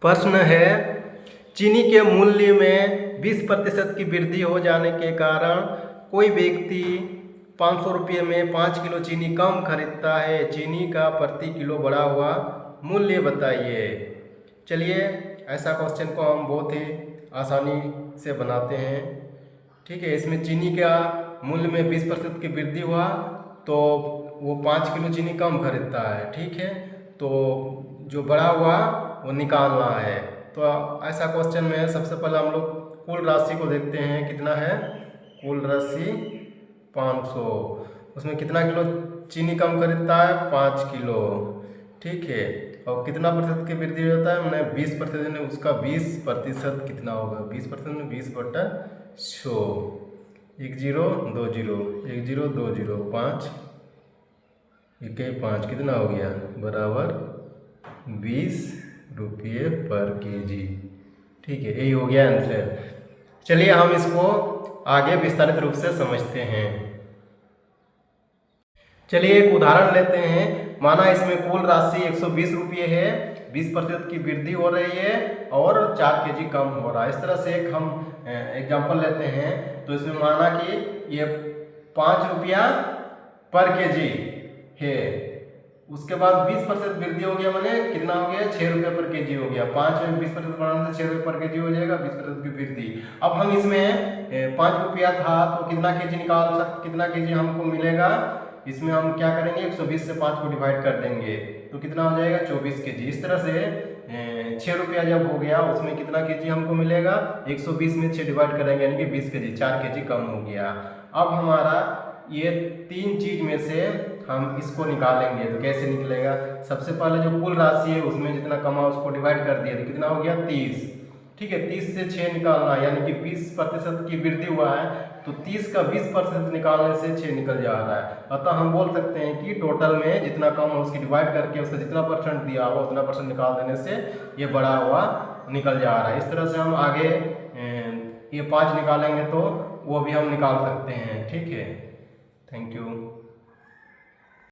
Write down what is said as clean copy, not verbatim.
प्रश्न है, चीनी के मूल्य में 20% की वृद्धि हो जाने के कारण कोई व्यक्ति 500 रुपये में 5 किलो चीनी कम खरीदता है। चीनी का प्रति किलो बढ़ा हुआ मूल्य बताइए। चलिए, ऐसा क्वेश्चन को हम बहुत ही आसानी से बनाते हैं। ठीक है, इसमें चीनी का मूल्य में 20% की वृद्धि हुआ तो वो 5 किलो चीनी कम खरीदता है। ठीक है, तो जो बढ़ा हुआ वो निकालना है। तो ऐसा क्वेश्चन में सबसे पहले हम लोग कुल राशि को देखते हैं, कितना है कुल राशि 500। उसमें कितना किलो चीनी कम खरीदता है, 5 किलो। ठीक है, और कितना प्रतिशत की वृद्धि होता है, मैंने 20%, उसका 20% कितना होगा, 20% में 20/100, 1 0 2 0 1 0 2 0 5 1 5 कितना हो गया, बराबर 20 रुपये पर केजी। ठीक है, यही हो गया आंसर। चलिए हम इसको आगे विस्तारित रूप से समझते हैं। चलिए एक उदाहरण लेते हैं। माना इसमें कुल राशि 120 रुपये है, 20% की वृद्धि हो रही है और 4 केजी कम हो रहा है। इस तरह से एक हम एग्जाम्पल लेते हैं। तो इसमें माना कि ये 5 रुपया पर केजी है, उसके बाद 20% वृद्धि हो गया, मैंने कितना हो गया, 6 रुपये पर केजी हो गया। 5 में 20% बढ़ाने से 6 रुपये पर केजी हो जाएगा, 20% की वृद्धि। अब हम इसमें 5 रुपया था तो कितना केजी निकाल सकते, कितना केजी हमको मिलेगा। इसमें हम क्या करेंगे, 120 से 5 को डिवाइड कर देंगे तो कितना हो जाएगा, 24 केजी। इस तरह से 6 रुपया जब हो गया उसमें कितना केजी हमको मिलेगा, 120 में 6 डिवाइड करेंगे यानी कि 20 केजी, 4 केजी कम हो गया। अब हमारा ये 3 चीज में से हम इसको निकालेंगे तो कैसे निकलेगा। सबसे पहले जो कुल राशि है उसमें जितना कमा उसको डिवाइड कर दिया तो कितना हो गया, 30। ठीक है, 30 से 6 निकालना यानी कि 20% की वृद्धि हुआ है तो 30 का 20% निकालने से 6 निकल जा रहा है। अतः हम बोल सकते हैं कि टोटल में जितना कम हो उसकी डिवाइड करके उसका जितना परसेंट दिया हुआ उतना परसेंट निकाल देने से ये बढ़ा हुआ निकल जा रहा है। इस तरह से हम आगे ये 5 निकालेंगे तो वो भी हम निकाल सकते हैं। ठीक है, थैंक यू।